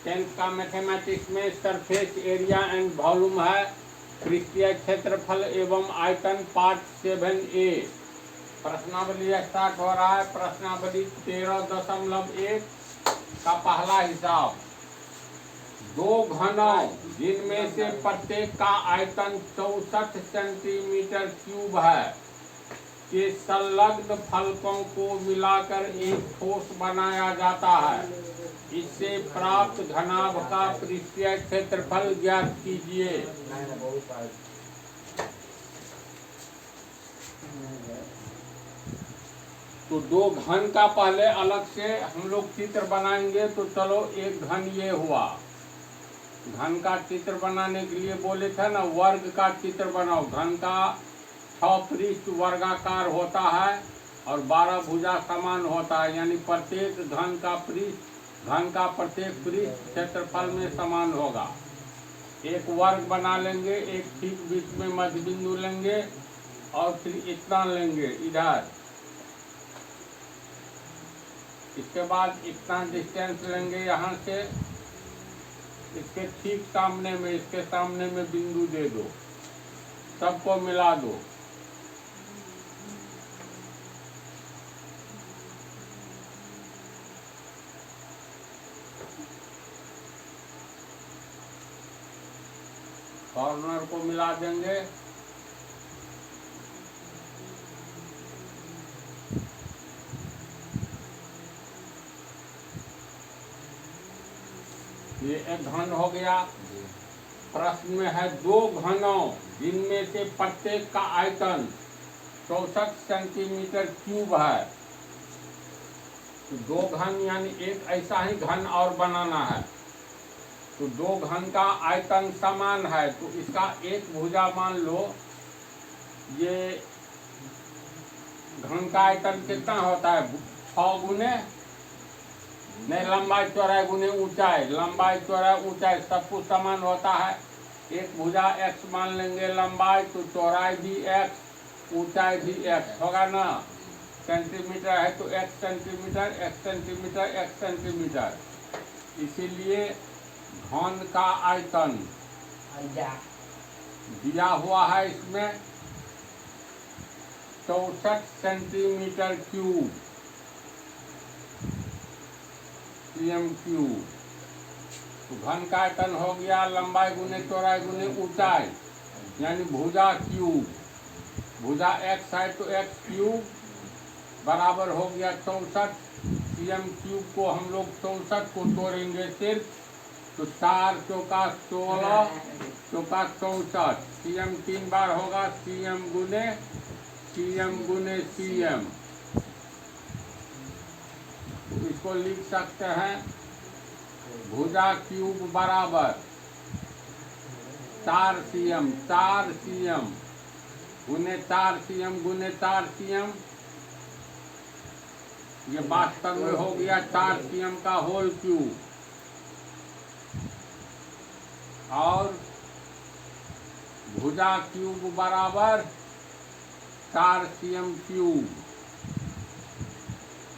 Tenth का mathematics में surface area and volume है, पृष्ठीय क्षेत्रफल एवं आयतन पार्ट 7A। प्रश्नावली स्टार्ट हो रहा है। प्रश्नावली 13.1 का पहला हिसाब। दो घनों जिनमें से प्रत्येक का आयतन 64 सेंटीमीटर क्यूब है के संलग्न फलकों को मिलाकर एक ठोस बनाया जाता है। इससे प्राप्त घनाभ का पृष्ठीय क्षेत्रफल ज्ञात कीजिए। तो दो घन का पहले अलग से हम लोग चित्र बनाएंगे। तो चलो, एक घन ये हुआ। घन का चित्र बनाने के लिए बोले थे ना, वर्ग का चित्र बनाओ। घन का 6 पृष्ठ वर्गाकार होता है और 12 भुजा समान होता है, यानी प्रत्येक घन का प्रत्येक पृष्ठ क्षेत्रफल में समान होगा। एक वर्ग बना लेंगे, एक ठीक बीच में मध्य बिंदु लेंगे और फिर इतना लेंगे इधर। इसके बाद इतना डिस्टेंस लेंगे यहाँ से, इसके ठीक सामने में, इसके सामने में बिंदु दे दो, सबको मिला दो। कॉर्नर को मिला देंगे। ये एक घन हो गया। प्रश्न में है दो घनों जिनमें से प्रत्येक का आयतन 64 सेंटीमीटर क्यूब है। तो दो घन यानी एक ऐसा ही घन और बनाना है। तो दो घन का आयतन समान है, तो इसका एक भुजा मान लो। ये घन का आयतन कितना होता है? 6 गुने नहीं, लंबाई चौड़ाई गुने ऊंचाई। लंबाई चौड़ाई ऊंचाई सब कुछ समान होता है। एक भुजा x मान लेंगे लंबाई, तो चौड़ाई भी x, ऊंचाई भी x होगा ना। सेंटीमीटर है तो x centimetre, x centimetre, x centimetre. इसीलिए घन का आयतन दिया हुआ है इसमें 64 सेंटीमीटर क्यूब, cm क्यूब। तो घन का आयतन हो गया लंबाई गुने चौड़ाई गुने ऊंचाई, यानी भुजा क्यूब। भुजा x है तो x क्यूब बराबर हो गया 64। cm क्यूब को हम लोग 64 को तोड़ेंगे सिर्फ, तो 4 चौका 16, चौका 64। cm 3 बार होगा, cm गुने cm। तो इसको लिख सकते हैं भुजा क्यूब बराबर 4 cm, 4 cm गुने 4 cm गुने 4 cm। ये वास्तव में हो गया 4 cm का होल क्यूब। और भुजा क्यूब बराबर 4 cm क्यूब।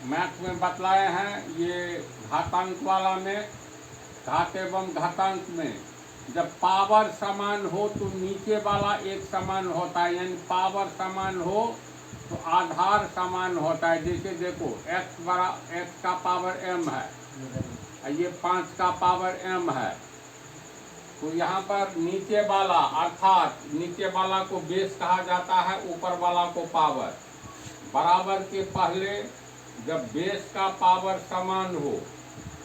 मैथ में बतलाए हैं ये घातांक वाला में, घात एवं घातांक में जब पावर समान हो तो नीचे वाला एक समान होता है, यानी पावर समान हो तो आधार समान होता है। जैसे देखो x का पावर m है, ये 5 का पावर m है। तो यहाँ पर नीचे वाला, अर्थात नीचे वाला को बेस कहा जाता है, ऊपर वाला को पावर। बराबर के पहले जब बेस का पावर समान हो,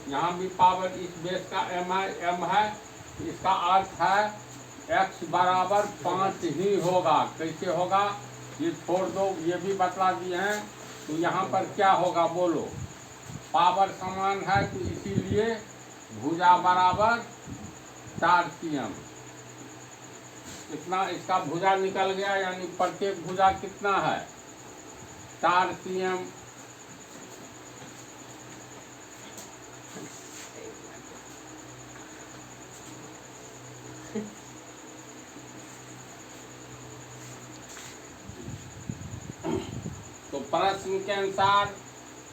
यहाँ भी पावर इस बेस का m है, इसका अर्थ है x बराबर 5 ही होगा। कैसे होगा ये छोड़ दो, ये भी बतला दिए हैं। तो यहाँ पर क्या होगा बोलो? पावर समान है तो इसीलिए भुजा बराबर 4 cm। इतना इसका भुजा निकल गया, यानी प्रत्येक भुजा कितना है? 4 cm। तो प्रश्न के अनुसार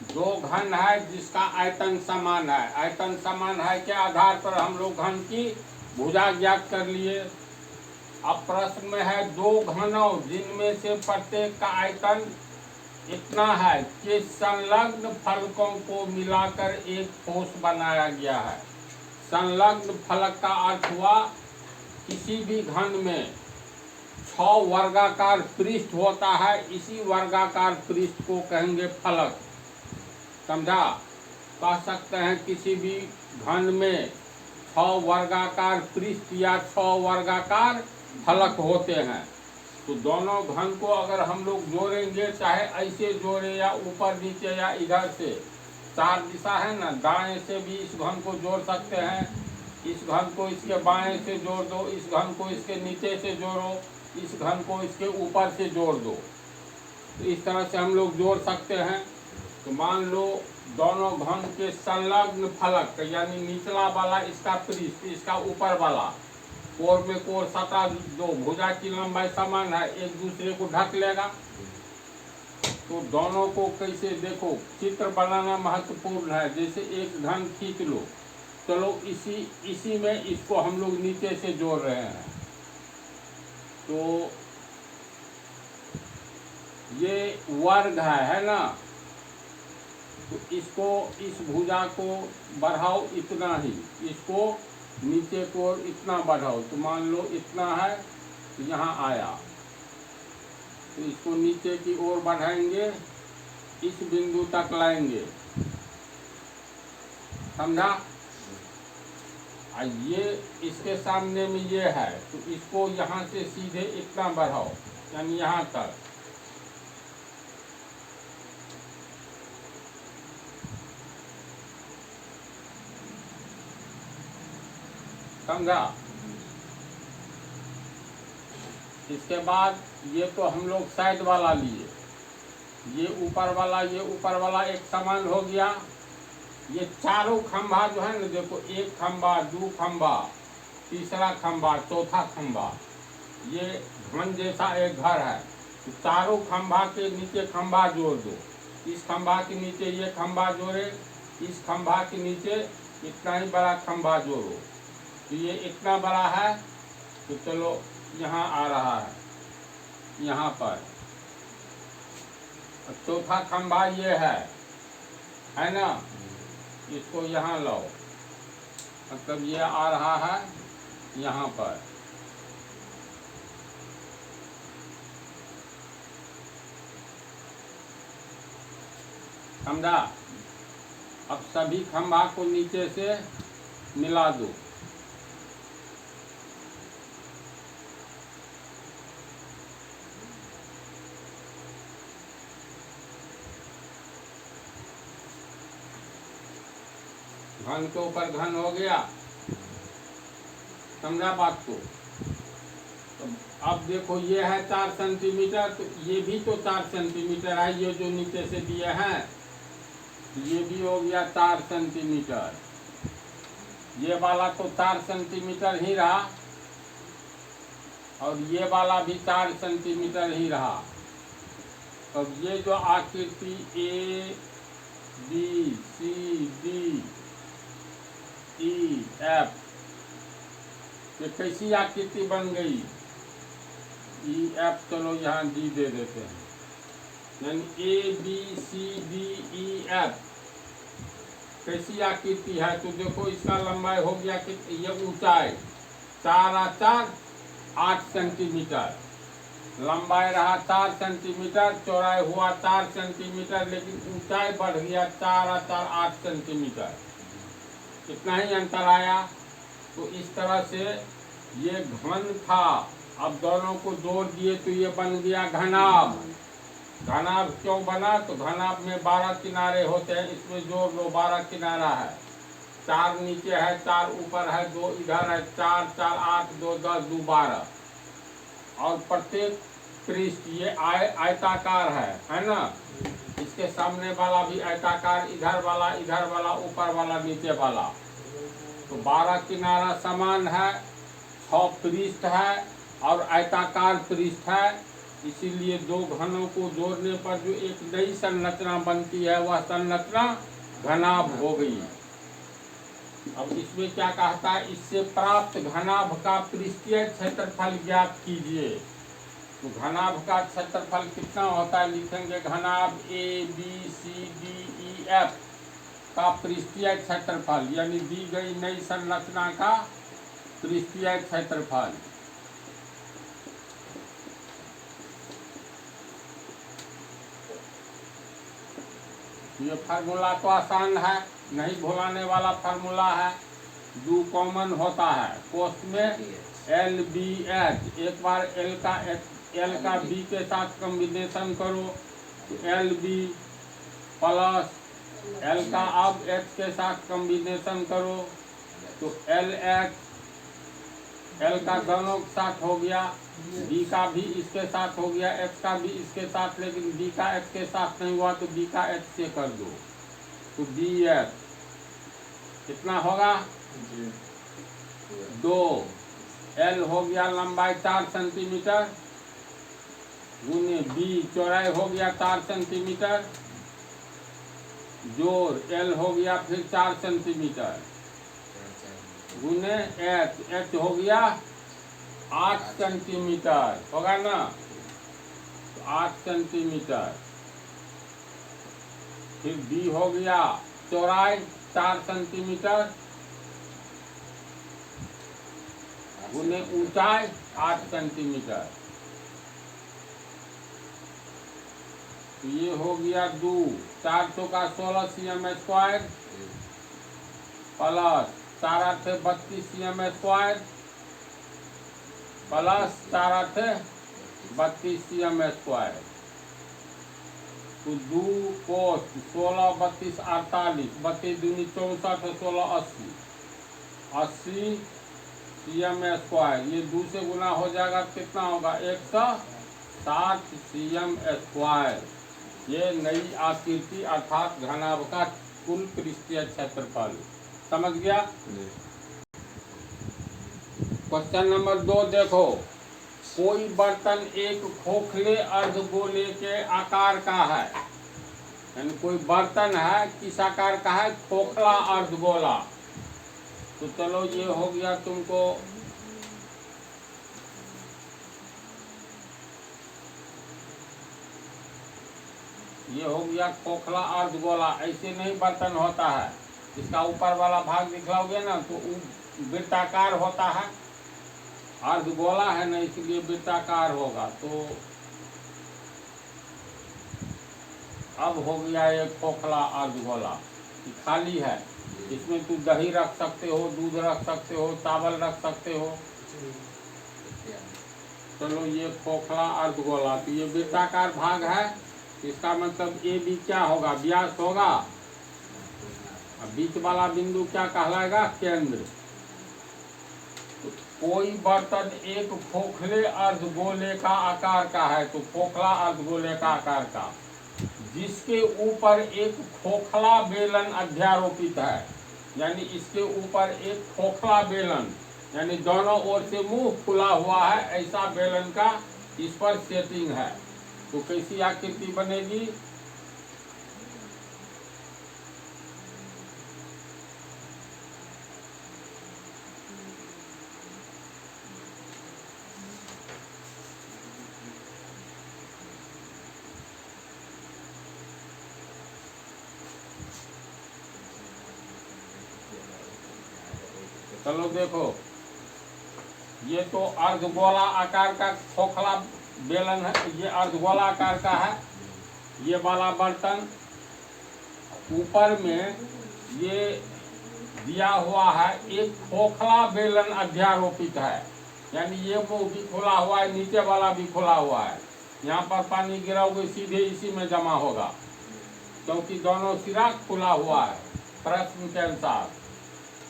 दो घन है जिसका आयतन समान है। आयतन समान है के आधार पर हम लोग घन की भुजा ज्ञात कर लिए। अब प्रश्न में है दो घनों जिनमें से प्रत्येक का आयतन इतना है कि संलग्न फलकों को मिलाकर एक ठोस बनाया गया है। संलग्न फलक का अर्थ हुआ किसी भी घन में 6 वर्गाकार पृष्ठ होता है, इसी वर्गाकार पृष्ठ को कहेंगे फलक। समझा? कह सकते हैं किसी भी घन में 6 वर्गाकार पृष्ठ या 6 वर्गाकार फलक होते हैं। तो दोनों घन को अगर हम लोग जोड़ेंगे, चाहे ऐसे जोड़े या ऊपर नीचे या इधर से, 4 दिशा है ना, दाएं से भी इस घन को जोड़ सकते हैं, इस घन को इसके बाएं से जोड़ दो, इस घन को इसके नीचे से जोड़ो, इस घन को इसके ऊपर से जोड़ दो। तो इस तरह से हम लोग जोड़ सकते हैं। तो मान लो दोनों घन के संलग्न फलक यानी निचला वाला इसका पृष्ठ, इसका ऊपर वाला कोर में कोर सटा दो, भुजा की लंबाई समान है, एक दूसरे को ढक लेगा। तो दोनों को कैसे देखो, चित्र बनाना महत्वपूर्ण है। जैसे एक घन खींच लो, चलो इसी में इसको हम लोग नीचे से जोड़ रहे हैं। तो ये वर्ग है ना, तो इसको, इस भुजा को बढ़ाओ इतना ही, इसको नीचे को इतना बढ़ाओ। तो मान लो इतना है, तो यहाँ आया, तो इसको नीचे की ओर बढ़ाएंगे, इस बिंदु तक लाएंगे। समझा? ये इसके सामने में ये है, तो इसको यहाँ से सीधे इतना बढ़ाओ, यानी यहाँ तक। समझा? इसके बाद ये तो हम लोग साइड वाला लिए, ये ऊपर वाला एक समान हो गया। ये चारों खंभा जो है ना, देखो, एक खंभा, दो खंभा, तीसरा खंभा, चौथा खंभा, ये घन जैसा एक घर है। तो चारों खंभा के नीचे खंभा जोड़ दो, इस खंभा के नीचे ये खंभा जोड़े, इस खंभा के नीचे इतना ही बड़ा खंभा जोड़ो। तो ये इतना बड़ा है, तो चलो यहाँ आ रहा है, यहाँ पर। चौथा खंभा ये है ना, इसको यहाँ लाओ, मतलब ये आ रहा है यहाँ पर। समझा? अब सभी खंभा को नीचे से मिला दो। घन के ऊपर घन हो गया। समझा बात को? तो अब देखो ये है 4 सेंटीमीटर, तो ये भी तो 4 सेंटीमीटर है, ये जो नीचे से दिए हैं, ये भी हो गया 4 सेंटीमीटर। ये वाला तो 4 सेंटीमीटर ही रहा, और ये वाला भी 4 सेंटीमीटर ही रहा। तो ये जो आकृति A B C D E F, ये कैसी आकृति बन गई? ई एफ, चलो यहाँ डी दे देते हैं, यानी A B C D E F कैसी आकृति है? तो देखो इसका लंबाई हो गया कि ये ऊंचाई 4 और 4 8 सेंटीमीटर, लंबाई रहा 4 सेंटीमीटर, चौड़ाई हुआ 4 सेंटीमीटर, लेकिन ऊंचाई बढ़ गया 4 और 4 8 सेंटीमीटर, इतना ही अंतर आया। तो इस तरह से ये घन था, अब दोनों को जोड़ दिए तो ये बन गया घनाभ। घनाभ क्यों बना? तो घनाभ में 12 किनारे होते हैं, इसमें जोड़ लो, 12 किनारा है, 4 नीचे है, 4 ऊपर है, 2 इधर है, 4 4 8 2 10 2 12, और प्रत्येक पृष्ठ ये आयताकार है ना। इसके सामने वाला भी आयताकार, इधर वाला, ऊपर वाला, नीचे वाला। तो 12 किनारा समान है, 6 पृष्ठ है और आयताकार पृष्ठ है। इसीलिए दो घनों को जोड़ने पर जो एक नई संरचना बनती है वह संरचना घनाभ हो गई। अब इसमें क्या कहता है, इससे प्राप्त घनाभ का पृष्ठीय क्षेत्रफल ज्ञात कीजिए। तो घनाभ का क्षेत्रफल कितना होता है, लिखेंगे घनाभ ABCDEF का पृष्ठीय क्षेत्रफल, यानी दी गई नई संरचना का पृष्ठीय क्षेत्रफल। ये फार्मूला तो आसान है, नहीं भुलाने वाला फार्मूला है। दो कॉमन होता है, कोष्ठ में LBH, एक बार L का B के साथ कॉम्बिनेशन करो तो LB प्लस L का अब H के साथ कॉम्बिनेशन करो तो LH, L का दोनों के साथ हो गया, B का भी इसके साथ हो गया, H का भी इसके साथ, लेकिन B का H के साथ नहीं हुआ तो B का H से कर दो तो BH कितना होगा 2। L हो गया लंबाई 4 सेंटीमीटर गुने B चौड़ाई हो गया 4 सेंटीमीटर जोड़ L हो गया फिर 4 सेंटीमीटर गुने H हो गया 8 सेंटीमीटर, होगा ना, तो 8 सेंटीमीटर। फिर B हो गया चौड़ाई 4 सेंटीमीटर गुने ऊंचाई 8 सेंटीमीटर। तो ये हो गया 2, 4 चौका 16 cm square plus 4 8 32 cm square plus 4 8 32 cm square. तो 2 कोस 16 32 48, 32 दूनी 64, 16 80 cm स्क्वायर। ये 2 से गुना हो जाएगा, कितना होगा 160 cm स्क्वायर। ये नई आकृति अर्थात घनाभ का कुल पृष्ठीय क्षेत्रफल। समझ गया। क्वेश्चन नंबर 2 देखो, कोई बर्तन एक खोखले अर्धगोले के आकार का है, यानी कोई बर्तन है किस आकार का है, खोखला अर्धगोला। तो चलो ये हो गया तुमको ये हो गया खोखला अर्धगोला। ऐसे नहीं बर्तन होता है, इसका ऊपर वाला भाग दिखलाओगे ना तो वृत्ताकार होता है, अर्धगोला है ना इसलिए वृत्ताकार होगा। तो अब हो गया ये खोखला अर्धगोला, खाली है, इसमें तू दही रख सकते हो, दूध रख सकते हो, चावल रख सकते हो। चलो ये खोखला अर्धगोला, तो ये वृत्ताकार भाग है, इसका मतलब ए बी क्या होगा, व्यास होगा, बीच वाला बिंदु क्या कहलाएगा, केंद्र। तो कोई बर्तन एक खोखले अर्धगोले का आकार का है, तो खोखला अर्धगोले का आकार का, जिसके ऊपर एक खोखला बेलन अध्यारोपित है, यानी इसके ऊपर एक खोखला बेलन, यानी दोनों ओर से मुंह खुला हुआ है, ऐसा बेलन का इस पर सेटिंग है। तो कैसी आकृति बनेगी, चलो देखो, ये तो अर्धगोला आकार का खोखला बेलन है, ये अर्धगोला आकार का है ये वाला बर्तन। ऊपर में ये दिया हुआ है एक खोखला बेलन अध्यारोपित है, यानी ये मुंह भी खुला हुआ है, नीचे वाला भी खुला हुआ है। यहाँ पर पानी गिराओगे सीधे इसी में जमा होगा, क्योंकि दोनों सिरा खुला हुआ है प्रश्न के अनुसार।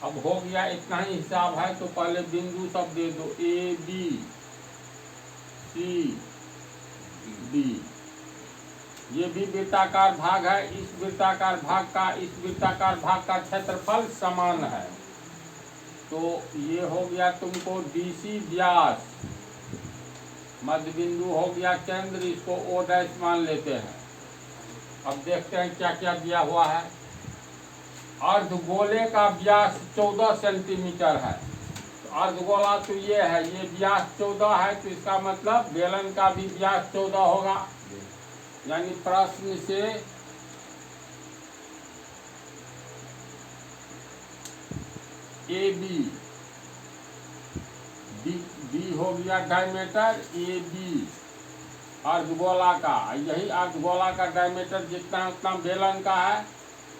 अब हो गया, इतना ही हिसाब है, तो पहले बिंदु सब दे दो, ए बी सी डी। ये भी वृत्ताकार भाग है, इस वृत्ताकार भाग का इस वृत्ताकार भाग का क्षेत्रफल समान है। तो ये हो गया तुमको डीसी व्यास मध्य बिंदु हो गया केंद्र, इसको ओ डैश मान लेते हैं। अब देखते हैं क्या क्या दिया हुआ है। अर्धगोले का व्यास 14 सेंटीमीटर है। तो अर्धगोला तो ये है, ये व्यास 14 है, तो इसका मतलब बेलन का भी व्यास 14 होगा। यानी प्रश्न से ए बी हो गया डायमीटर ए बी अर्धगोला का। यही अर्धगोला का डायमीटर जितना उतना बेलन का है,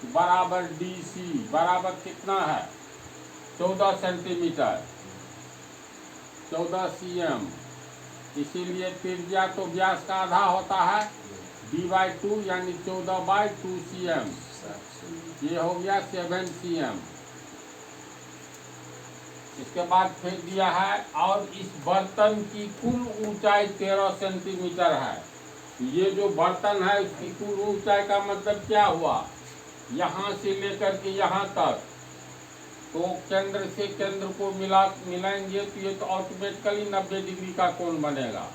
बराबर डी सी बराबर कितना है 14 सेंटीमीटर 14 cm। इसीलिए त्रिज्या तो व्यास का आधा होता है d/2 यानी 14/2 cm। ये हो गया 7 cm। इसके बाद फिर दिया है और इस बर्तन की कुल ऊंचाई 13 सेंटीमीटर है। ये जो बर्तन है उसकी कुल ऊंचाई का मतलब क्या हुआ, यहाँ से लेकर के यहाँ तक। तो केंद्र से केंद्र को मिलाएंगे तो ये तो ऑटोमेटिकली 90 डिग्री का कोण बनेगा।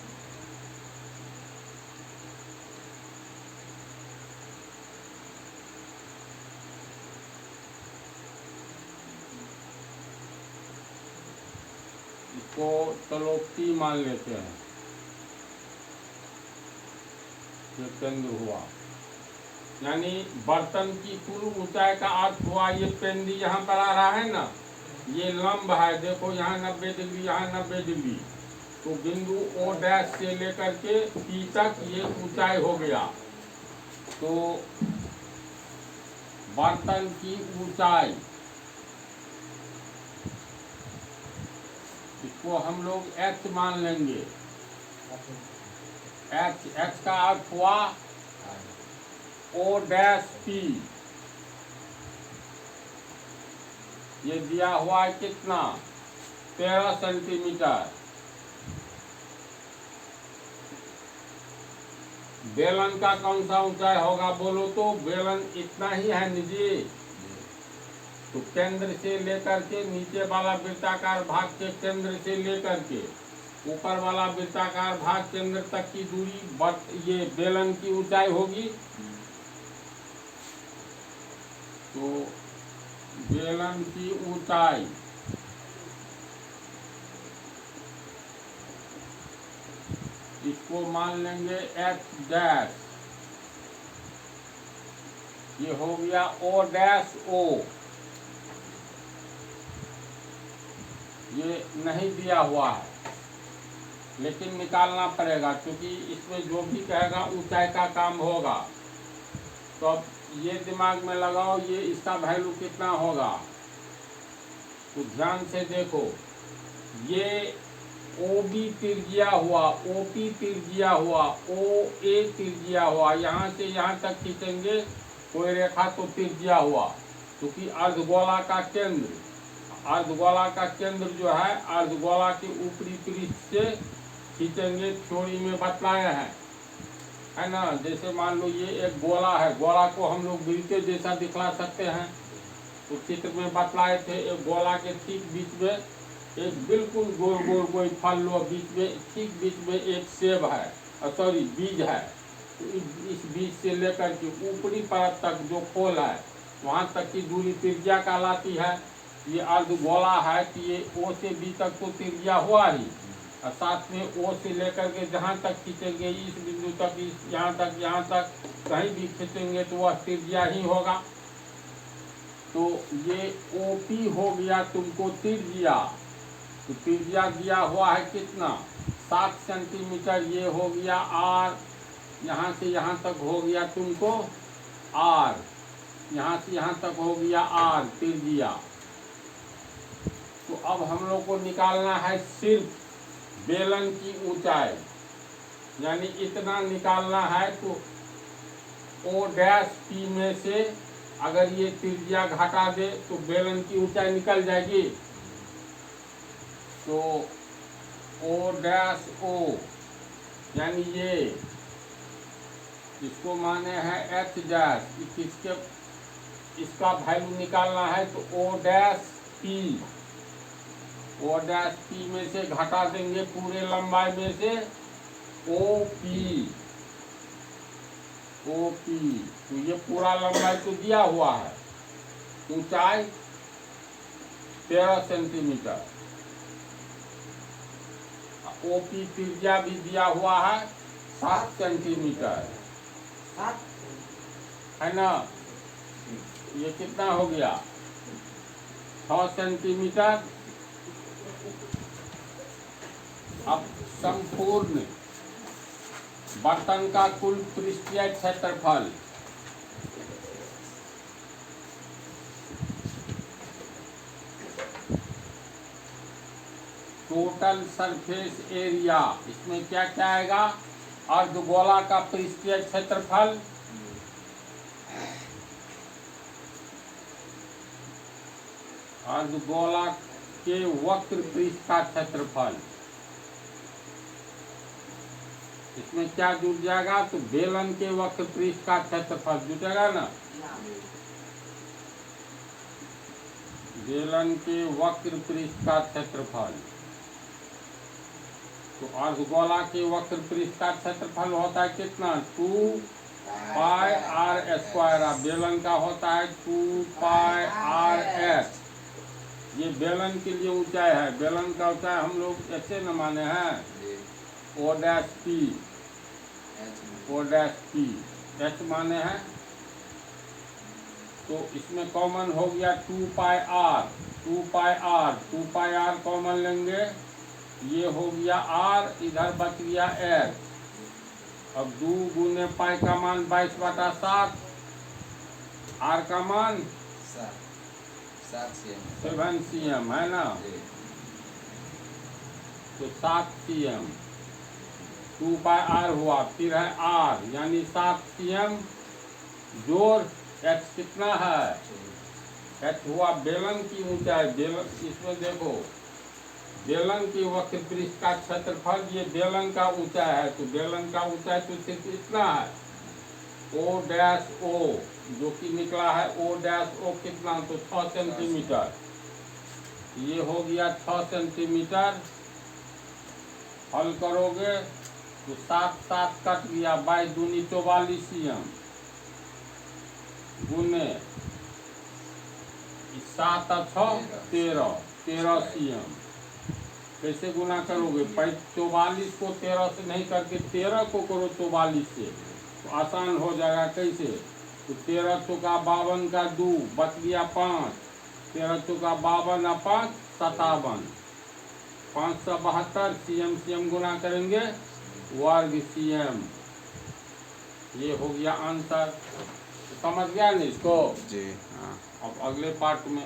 इसको चलो P मान लेते हैं, ये केंद्र हुआ। यानी बर्तन की कुल ऊंचाई का अर्थ हुआ, ये पेंदी यहाँ पर आ रहा है ना, ये लंब है, देखो यहाँ 90 डिग्री, यहाँ 90 डिग्री। तो बिंदु O डैश से लेकर के P तक ये ऊंचाई हो गया। तो बर्तन की ऊंचाई, इसको हम लोग H मान लेंगे। H का अर्थ हुआ O डैश P। ये दिया हुआ है कितना 13 सेंटीमीटर। बेलन का कौन सा ऊंचाई होगा बोलो तो, बेलन इतना ही है निजी। तो केंद्र से लेकर के नीचे वाला वृत्ताकार भाग के केंद्र से लेकर के ऊपर वाला वृत्ताकार भाग केंद्र तक की दूरी ये बेलन की ऊंचाई होगी। तो बेलन की ऊंचाई इसको मान लेंगे H डैश। ये हो गया O डैश O। ये नहीं दिया हुआ है लेकिन निकालना पड़ेगा, क्योंकि इसमें जो भी कहेगा ऊंचाई का काम होगा। तो अब ये दिमाग में लगाओ, ये इसका वैल्यू कितना होगा। तो ध्यान से देखो, ये OB त्रिज्या हुआ, OP त्रिज्या हुआ, OA त्रिज्या हुआ, यहाँ से यहाँ तक खींचेंगे कोई रेखा तो त्रिज्या हुआ। क्योंकि अर्धगोला का केंद्र जो है अर्धगोला के ऊपरी पृष्ठ से खींचेंगे, थ्योरी में बतलाया है ना। जैसे मान लो ये एक गोला है, गोला को हम लोग वृत्त जैसा दिखला सकते हैं। तो चित्र में बतलाए थे, एक गोला के ठीक बीच में एक बिल्कुल गोल गोल कोई फल लो, बीच में ठीक बीच में एक सेब है, सॉरी बीज है। तो इस बीज से लेकर के ऊपरी परत तक जो खोल है वहाँ तक की दूरी त्रिज्या कहलाती है। ये अर्धगोला है कि ये O से B तक तो त्रिज्या हुआ ही, और साथ में O से लेकर के जहाँ तक खींचेंगे इस बिंदु तक, इस यहाँ तक कहीं भी खींचेंगे तो वह त्रिज्या ही होगा। तो ये OP हो गया तुमको त्रिज्या। तो त्रिज्या दिया हुआ है कितना 7 सेंटीमीटर। ये हो गया R, यहाँ से यहाँ तक हो गया तुमको R, यहाँ से यहाँ तक हो गया R त्रिज्या। तो अब हम लोग को निकालना है सिर्फ बेलन की ऊंचाई, यानी इतना निकालना है। तो O डैश P में से अगर ये त्रिज्या घटा दे तो बेलन की ऊंचाई निकल जाएगी। तो O डैश O यानी ये इसको माने हैं H डैश, इसका वैल्यू निकालना है। तो O डैश P में से घटा देंगे पूरे लंबाई में से OP तो ये पूरा लंबाई तो दिया हुआ है, ऊंचाई 13 सेंटीमीटर। OP त्रिज्या भी दिया हुआ है 7 सेंटीमीटर, है ना। ये कितना हो गया 6 सेंटीमीटर। अब संपूर्ण बर्तन का कुल पृष्ठीय क्षेत्रफल टोटल सरफेस एरिया, इसमें क्या क्या आएगा, अर्धगोला का पृष्ठीय क्षेत्रफल, अर्धगोला के वक्र पृष्ठ का क्षेत्रफल, इसमें क्या जुड़ जाएगा, तो बेलन के वक्र पृष्ठ का क्षेत्रफल जुटेगा ना, बेलन के वक्र पृष्ठ का क्षेत्रफल। तो अर्धगोला के वक्र पृष्ठ का क्षेत्रफल होता है कितना, 2 पाई r स्क्वायर। बेलन का होता है 2 पाई r/s। ये बेलन के लिए ऊंचाई है, बेलन का ऊंचाई हम लोग ऐसे न माने हैं, O', h माने हैं। तो इसमें कॉमन हो गया 2 पाई r कॉमन लेंगे, ये हो गया r, इधर बच गया h। अब 2 गुने पाई का मान 22/7, r का मान 7 cm है ना, तो 7 cm 2 पाई r हुआ, फिर है r यानी 7 cm जोड़ h कितना है, h हुआ बेलन की ऊंचाई। बेलन इसमें देखो, बेलन की वक्र पृष्ठ का क्षेत्रफल, ये बेलन का ऊंचाई है, तो बेलन का ऊंचाई तो सिर्फ इतना है, O', जो कि निकला है O', कितना, तो 6 सेंटीमीटर। ये हो गया 6 सेंटीमीटर। हल करोगे तो 7 कट गया, 22 दूनी 44 cm गुने 7 और 6 13 cm। कैसे गुना करोगे, 44 को 13 से नहीं करके 13 को करो 44 से, तो आसान हो जाएगा। कैसे, तो 13 चौका 52 का 2 बच गया 5, 13 चौका 52 और 5 57, 572 cm गुना करेंगे वर्ग cm। ये हो गया आंसर। समझ गया नहीं इसको जी हाँ। अब अगले पार्ट में